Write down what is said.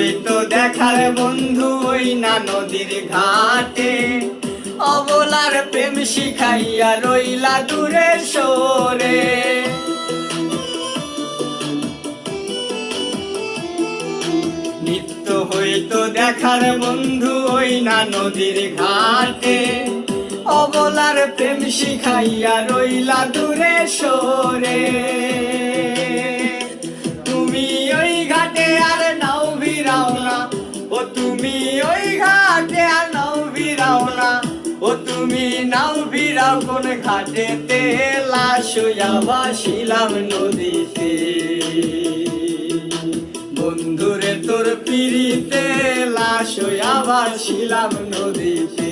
হইতো দেখার বন্ধু ওই না নদীর ঘাটে, অবলার প্রেম শিখাইয়া রইলা দূরে সরে। নিত্য হইতো দেখার বন্ধু ওই না নদীর ঘাটে, অবলার প্রেম শিখাইয়া রইলা দূরে সরে। তুমি ওই ঘাটে আর নাও ভিড়াও না, ও তুমি ওই ঘাটে আর নাও ভিড়াও না, ও তুমি নাও ভিড়াও কোন ঘাটেতে, লাশ হইয়া ভাসিলাম নদীতে। বন্ধুরে তোর পিড়িতে লাশ হইয়া ভাসিলাম নদীতে।